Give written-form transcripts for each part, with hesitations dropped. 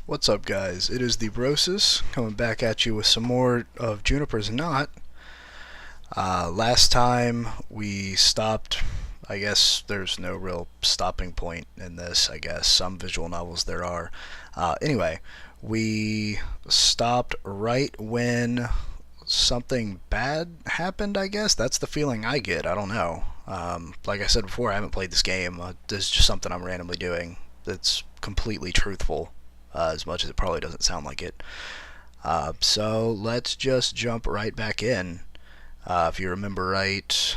What's up, guys? It is the Brosis coming back at you with some more of Juniper's Knot. Last time we stopped, I guess there's no real stopping point in this, I guess. Some visual novels there are. Anyway, we stopped right when something bad happened, I guess. That's the feeling I get. I don't know. Like I said before, I haven't played this game. This is just something I'm randomly doing that's completely truthful. As much as it probably doesn't sound like it. So let's just jump right back in. If you remember right,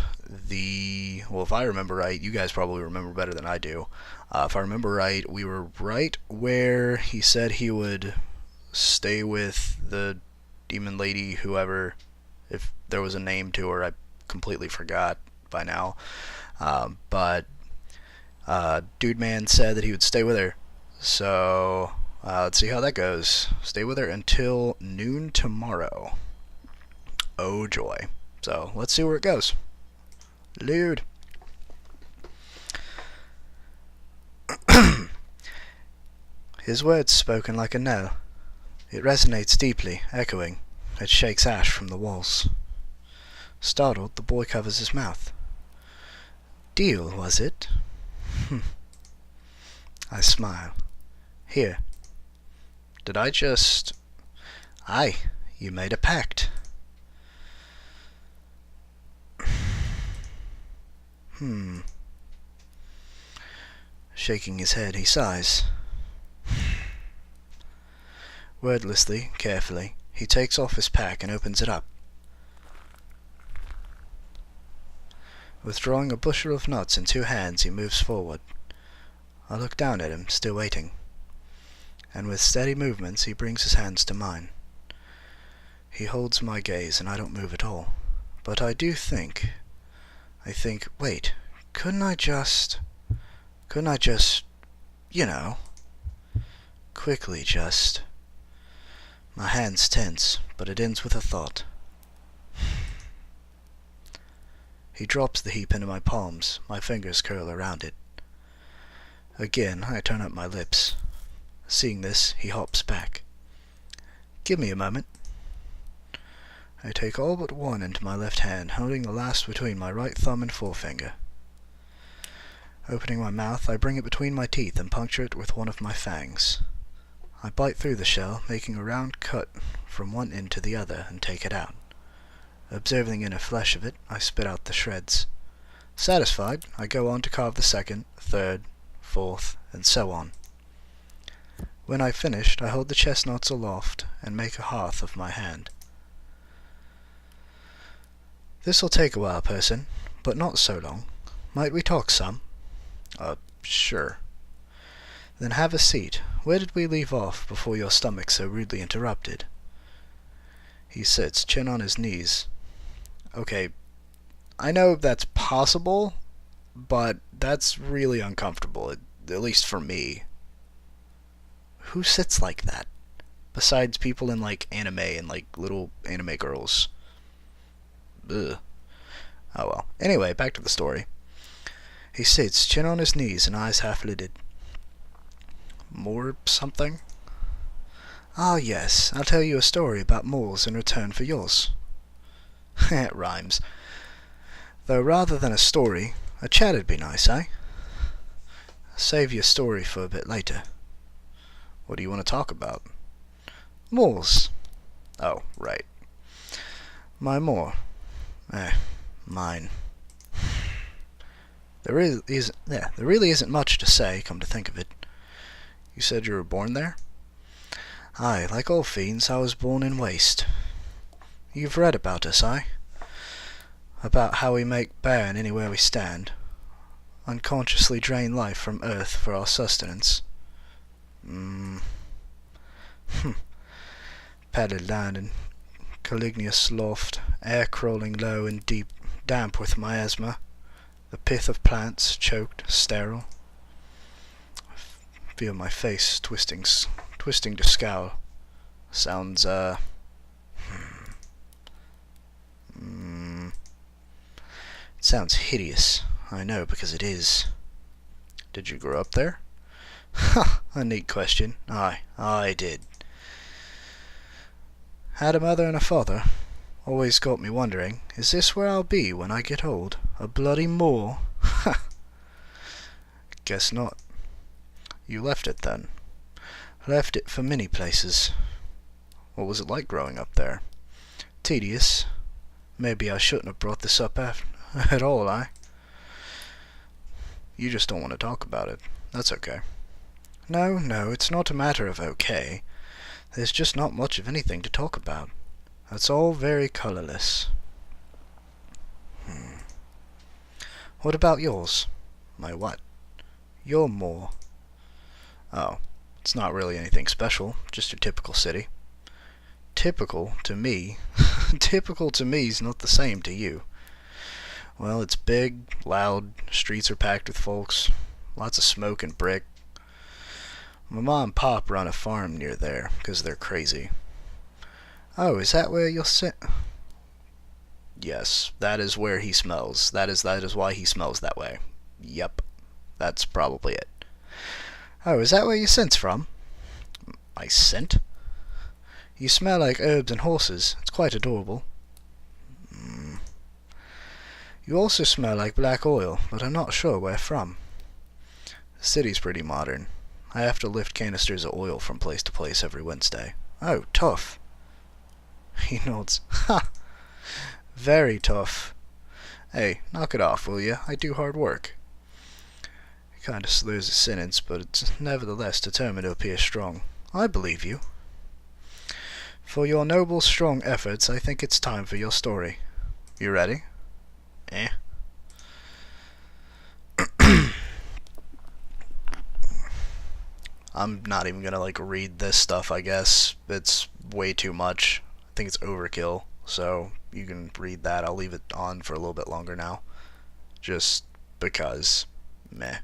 if I remember right, you guys probably remember better than I do. If I remember right, we were right where he said he would stay with the demon lady, whoever, if there was a name to her. I completely forgot by now. But Dude Man said that he would stay with her. So let's see how that goes. Stay with her until noon tomorrow. Oh joy. So let's see where it goes. Lude. His words spoken like a knell. It resonates deeply, echoing. It shakes ash from the walls. Startled, the boy covers his mouth. Deal, was it? I smile. Here. Did I just... Aye, you made a pact. Shaking his head, he sighs. Wordlessly, carefully, he takes off his pack and opens it up. Withdrawing a bushel of nuts in 2 hands, he moves forward. I look down at him, still waiting. And with steady movements he brings his hands to mine. He holds my gaze and I don't move at all. But I think, wait, couldn't I just, you know, quickly just... My hands tense, but it ends with a thought. He drops the heap into my palms, my fingers curl around it. Again, I turn up my lips. Seeing this, he hops back. Give me a moment. I take all but one into my left hand, holding the last between my right thumb and forefinger. Opening my mouth, I bring it between my teeth and puncture it with one of my fangs. I bite through the shell, making a round cut from one end to the other, and take it out. Observing the inner flesh of it, I spit out the shreds. Satisfied, I go on to carve the second, third, fourth, and so on. When I've finished, I hold the chestnuts aloft and make a hearth of my hand. This'll take a while, person, but not so long. Might we talk some? Sure. Then have a seat. Where did we leave off before your stomach so rudely interrupted? He sits, chin on his knees. Okay, I know that's possible, but that's really uncomfortable, at least for me. Who sits like that? Besides people in, like, anime and, like, little anime girls. Ugh. Oh well. Anyway, back to the story. He sits, chin on his knees and eyes half-lidded. More something? Ah, yes, I'll tell you a story about moles in return for yours. It rhymes. Though rather than a story, a chat'd be nice, eh? Save your story for a bit later. What do you want to talk about? Moles. Oh, right. My more. Mine. There really isn't much to say, come to think of it. You said you were born there? Aye, like all fiends, I was born in waste. You've read about us, aye? About how we make barren anywhere we stand. Unconsciously drain life from earth for our sustenance. Padded land in Calignius loft, air crawling low and deep, damp with miasma, the pith of plants choked, sterile. Feel my face twisting to scowl. Sounds, It sounds hideous. I know, because it is. Did you grow up there? Ha! A neat question. Aye, I did. Had a mother and a father. Always got me wondering, is this where I'll be when I get old? A bloody Moor? Ha! Guess not. You left it then. Left it for many places. What was it like growing up there? Tedious. Maybe I shouldn't have brought this up at all, You just don't want to talk about it. That's okay. No, it's not a matter of okay. There's just not much of anything to talk about. It's all very colorless. What about yours? My what? Your moor. Oh, it's not really anything special, just your typical city. Typical to me? Typical to me's not the same to you. Well, it's big, loud, streets are packed with folks, lots of smoke and brick. My mom and pop run a farm near there, 'cause they're crazy. Oh, is that where you'll sit? Yes, that is where he smells. That is why he smells that way. Yep, that's probably it. Oh, is that where you scent's from? My scent? You smell like herbs and horses. It's quite adorable. You also smell like black oil, but I'm not sure where from. The city's pretty modern. I have to lift canisters of oil from place to place every Wednesday. Oh, tough. He nods. Ha! Very tough. Hey, knock it off, will you? I do hard work. He kind of slurs his sentence, but it's nevertheless determined to appear strong. I believe you. For your noble, strong efforts, I think it's time for your story. You ready? I'm not even gonna read this stuff, I guess. It's way too much. I think it's overkill, so you can read that. I'll leave it on for a little bit longer now. Just because. Meh.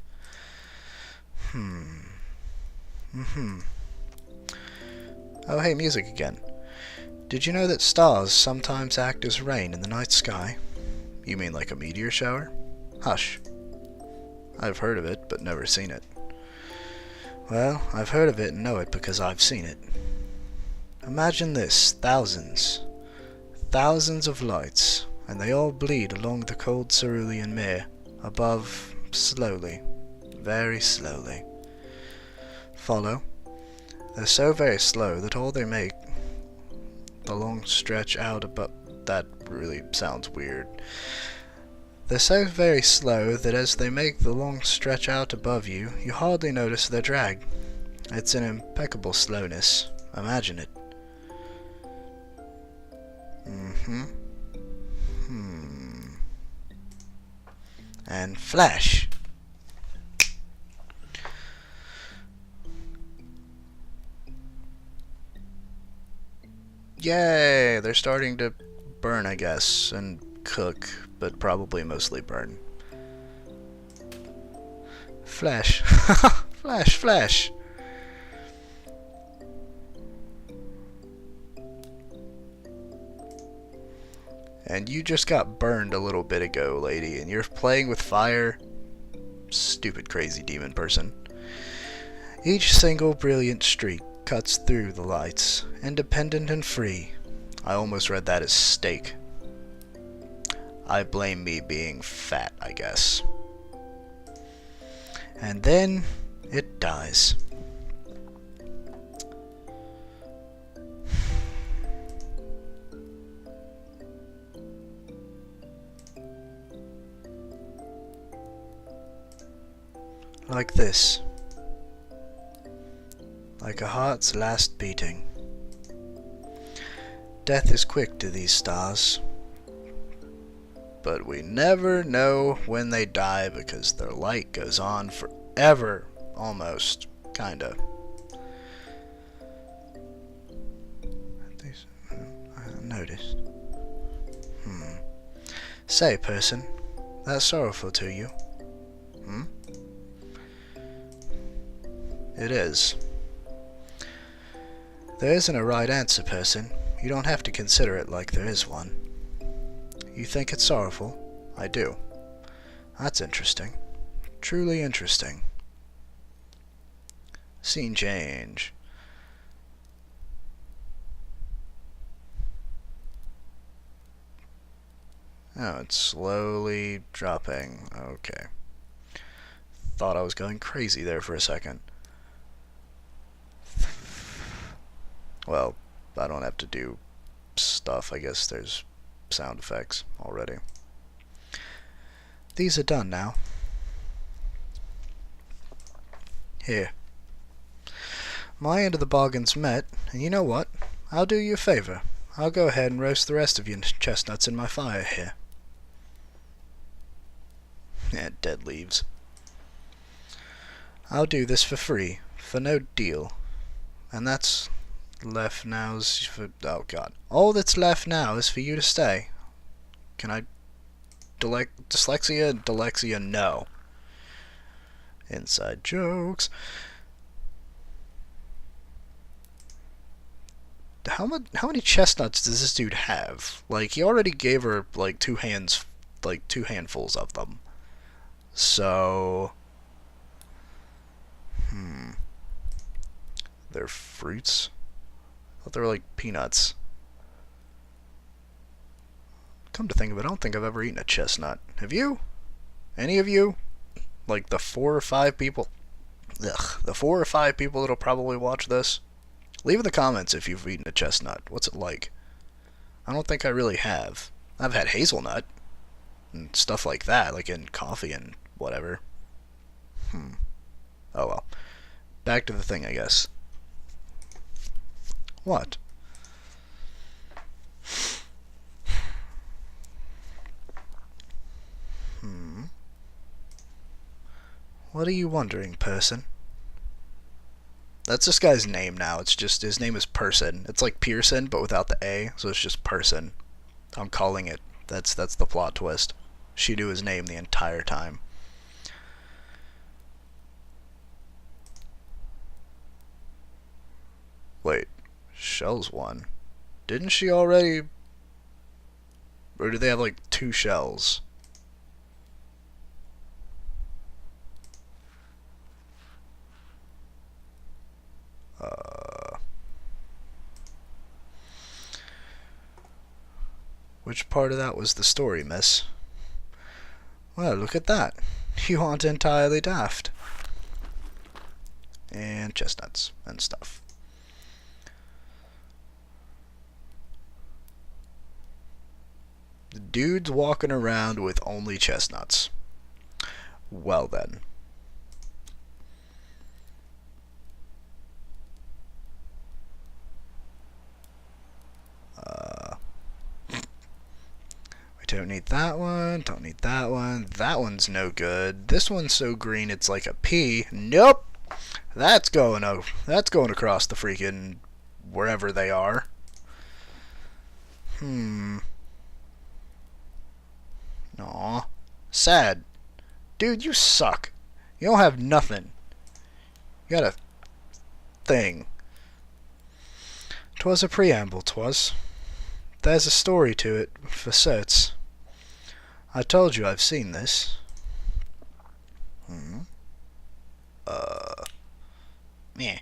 Oh, hey, music again. Did you know that stars sometimes act as rain in the night sky? You mean like a meteor shower? Hush. I've heard of it, but never seen it. Well, I've heard of it and know it because I've seen it. Imagine this, thousands of lights, and they all bleed along the cold cerulean mere, above, slowly, very slowly. Follow? They're so very slow that all they make, the long stretch out above... That really sounds weird. They're so very slow that as they make the long stretch out above you, you hardly notice their drag. It's an impeccable slowness. Imagine it. And flash. Yay! They're starting to burn, I guess, and cook, but probably mostly burn. Flash. Flash, flash! And you just got burned a little bit ago, lady, and you're playing with fire? Stupid crazy demon person. Each single brilliant streak cuts through the lights, independent and free. I almost read that as steak. I blame me being fat, I guess. And then it dies. Like this. Like a heart's last beating. Death is quick to these stars. But we never know when they die because their light goes on forever, almost, kinda. I noticed. Say, person, that's sorrowful to you. It is. There isn't a right answer, person. You don't have to consider it like there is one. You think it's sorrowful? I do. That's interesting. Truly interesting. Scene change. Oh, it's slowly dropping. Okay. Thought I was going crazy there for a second. Well, I don't have to do stuff. I guess there's sound effects already. These are done now. Here. My end of the bargain's met, and you know what? I'll do you a favor. I'll go ahead and roast the rest of your chestnuts in my fire here. Yeah, dead leaves. I'll do this for free, for no deal. And that's left now is for... oh god. All that's left now is for you to stay. Can I... dyslexia? Dyslexia, no. Inside jokes. How many chestnuts does this dude have? Like, he already gave her, like, two handfuls of them. So... They're fruits? I thought they were like peanuts. Come to think of it, I don't think I've ever eaten a chestnut. Have you? Any of you? Like the 4 or 5 people... ugh, the 4 or 5 people that'll probably watch this? Leave in the comments if you've eaten a chestnut. What's it like? I don't think I really have. I've had hazelnut and stuff like that, like in coffee and whatever. Oh well. Back to the thing, I guess. What? What are you wondering, person? That's this guy's name now. It's just, his name is Person. It's like Pearson, but without the A, so it's just Person. I'm calling it. That's the plot twist. She knew his name the entire time. Wait, Shell's one. Didn't she already... or do they have like 2 shells? Which part of that was the story, miss? Well, look at that. You aren't entirely daft. And chestnuts and stuff. The dude's walking around with only chestnuts. Well then. We don't need that one, don't need that one. That one's no good. This one's so green it's like a pea. Nope! That's going across the freaking wherever they are. Aw. Sad. Dude, you suck. You don't have nothing. You got a thing. 'Twas a preamble, 'twas. There's a story to it, for certs. I told you I've seen this. Meh.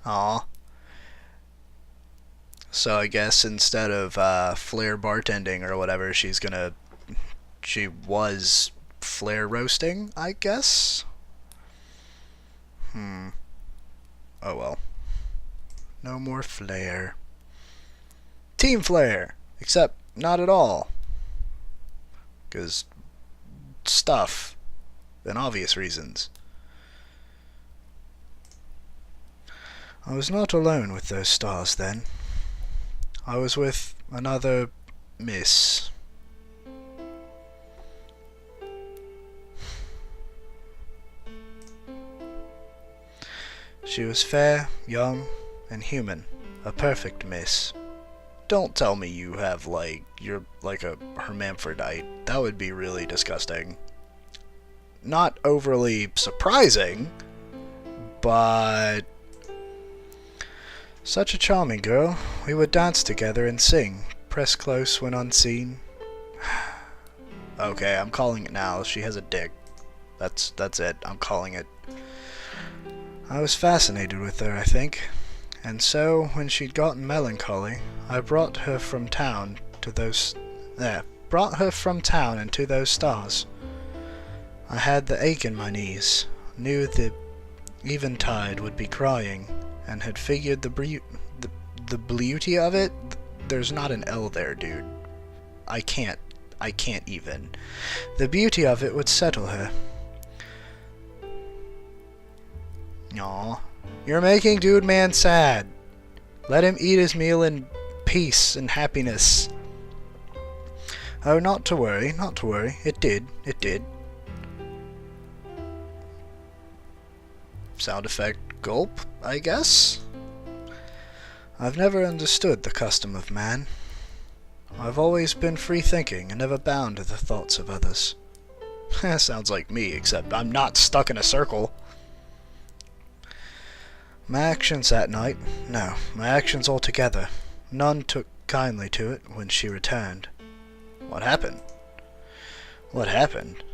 Aw. So I guess instead of Flair bartending or whatever, she was Flair roasting, I guess? Oh well. No more Flair. Team Flair! Except not at all. 'Cause stuff. And obvious reasons. I was not alone with those stars then. I was with another miss. She was fair, young, and human. A perfect miss. Don't tell me you have, you're like a hermaphrodite. That would be really disgusting. Not overly surprising, but... such a charming girl. We would dance together and sing. press close when unseen. Okay, I'm calling it now. She has a dick. That's it. I'm calling it. I was fascinated with her, I think. And so, when she'd gotten melancholy, I brought her from town to those... brought her from town and to those stars. I had the ache in my knees, knew the eventide would be crying, and had figured the beauty of it. There's not an L there, dude. I can't even. The beauty of it would settle her. Aw. You're making Dude Man sad. Let him eat his meal in peace and happiness. Oh, not to worry, not to worry. It did. Sound effect gulp, I guess? I've never understood the custom of man. I've always been free-thinking and never bound to the thoughts of others. Sounds like me, except I'm not stuck in a circle. My actions that night, no, my actions altogether, none took kindly to it when she returned. What happened? What happened?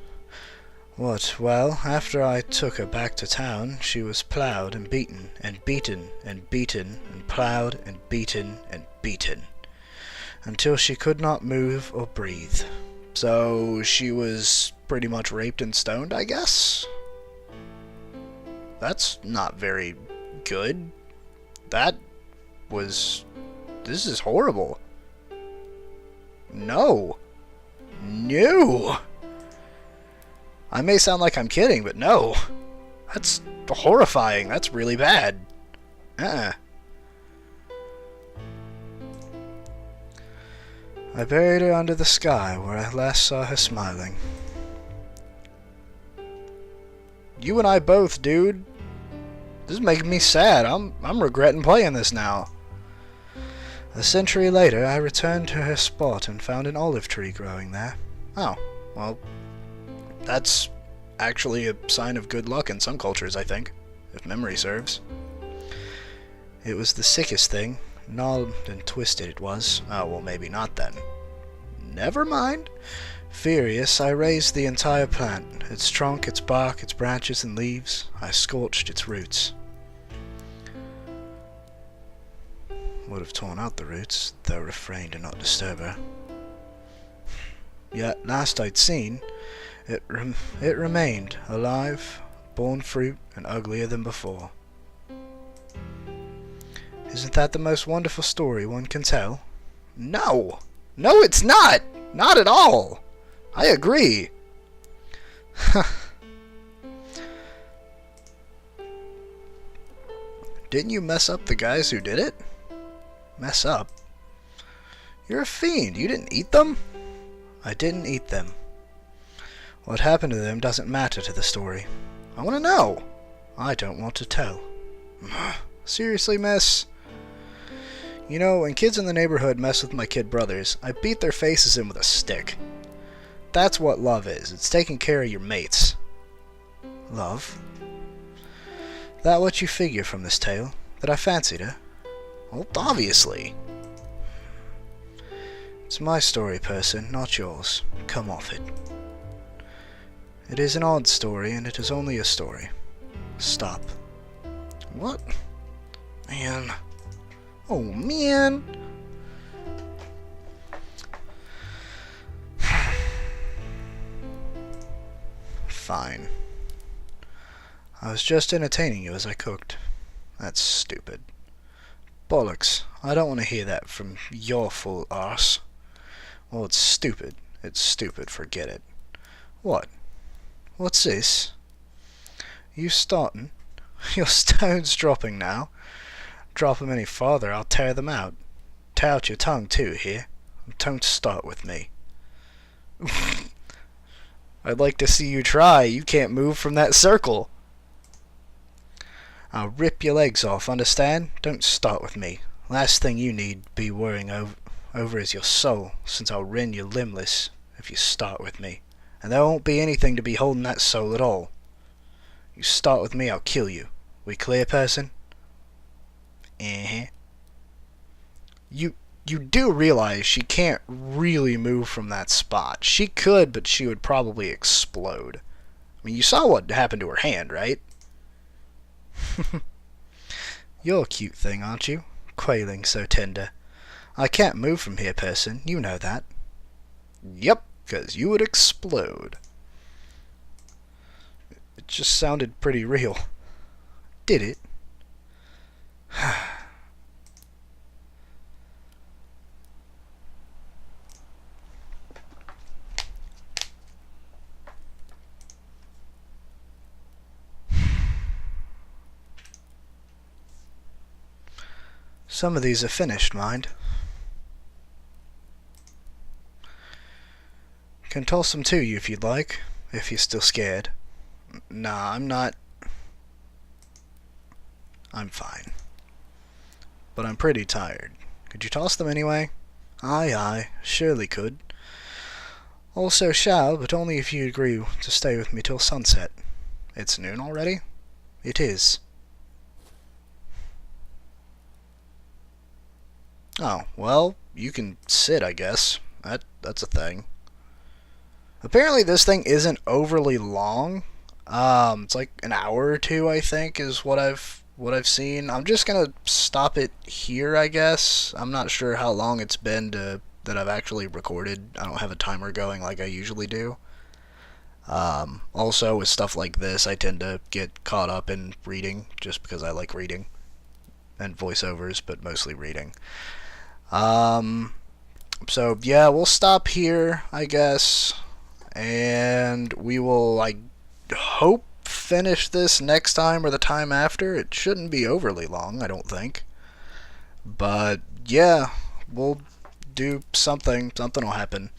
What, well, after I took her back to town, she was ploughed and beaten, and beaten, and beaten, and ploughed and beaten, until she could not move or breathe. So she was pretty much raped and stoned, I guess? That's not very good. This is horrible. No. I may sound like I'm kidding, but no. That's horrifying. That's really bad. I buried her under the sky where I last saw her smiling. You and I both, dude. This is making me sad. I'm regretting playing this now. A century later, I returned to her spot and found an olive tree growing there. Oh, well, that's actually a sign of good luck in some cultures, I think, if memory serves. It was the sickest thing. Gnarled and twisted it was. Oh, well, maybe not then. Never mind. Furious, I raised the entire plant. Its trunk, its bark, its branches and leaves. I scorched its roots. Would have torn out the roots, though refrained to not disturb her. Yet, last I'd seen, it remained, alive, born fruit, and uglier than before. Isn't that the most wonderful story one can tell? No! No, it's not! Not at all! I agree! Didn't you mess up the guys who did it? Mess up? You're a fiend. You didn't eat them? I didn't eat them. What happened to them doesn't matter to the story. I want to know. I don't want to tell. Seriously, miss? You know, when kids in the neighborhood mess with my kid brothers, I beat their faces in with a stick. That's what love is. It's taking care of your mates. Love? That what you figure from this tale? That I fancied her? Well, obviously. It's my story, person, not yours. Come off it. It is an odd story, and it is only a story. Stop. What? Man. Oh, man. Fine. I was just entertaining you as I cooked. That's stupid. Bollocks. I don't want to hear that from your fool arse. Well, it's stupid. It's stupid. Forget it. What? What's this? You starting? Your stone's dropping now. Drop 'em any farther, I'll tear them out. Tear out your tongue, too, here. Don't start with me. I'd like to see you try. You can't move from that circle. I'll rip your legs off, understand? Don't start with me. Last thing you need be worrying over is your soul, since I'll rend you limbless if you start with me. And there won't be anything to be holding that soul at all. You start with me, I'll kill you. We clear, person? You... you do realize she can't really move from that spot. She could, but she would probably explode. I mean, you saw what happened to her hand, right? You're a cute thing, aren't you? Quailing so tender. I can't move from here, person. You know that. Yep, 'cause you would explode. It just sounded pretty real. Did it? Some of these are finished, mind. Can toss them to you if you'd like, if you're still scared. Nah, I'm not. I'm fine. But I'm pretty tired. Could you toss them anyway? Aye, aye, surely could. Also shall, but only if you agree to stay with me till sunset. It's noon already? It is. Oh, well, you can sit, I guess. That's a thing. Apparently this thing isn't overly long. It's like an hour or two, I think, is what I've seen. I'm just gonna stop it here, I guess. I'm not sure how long it's been that I've actually recorded. I don't have a timer going like I usually do. Also, with stuff like this, I tend to get caught up in reading, just because I like reading. And voiceovers, but mostly reading. So yeah, we'll stop here, I guess. And we will, I hope, finish this next time or the time after. It shouldn't be overly long, I don't think. But yeah, we'll do something. Something will happen.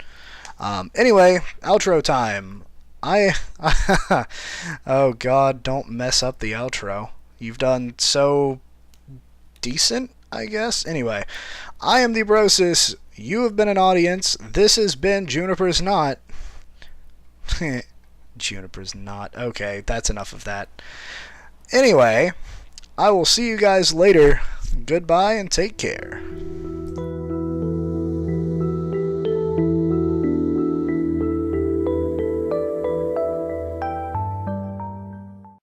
Anyway, outro time. Oh god, don't mess up the outro. You've done so decent, I guess. Anyway, I am the Brosis. You have been an audience. This has been Juniper's Knot. Juniper's Knot. Okay, that's enough of that. Anyway, I will see you guys later. Goodbye and take care.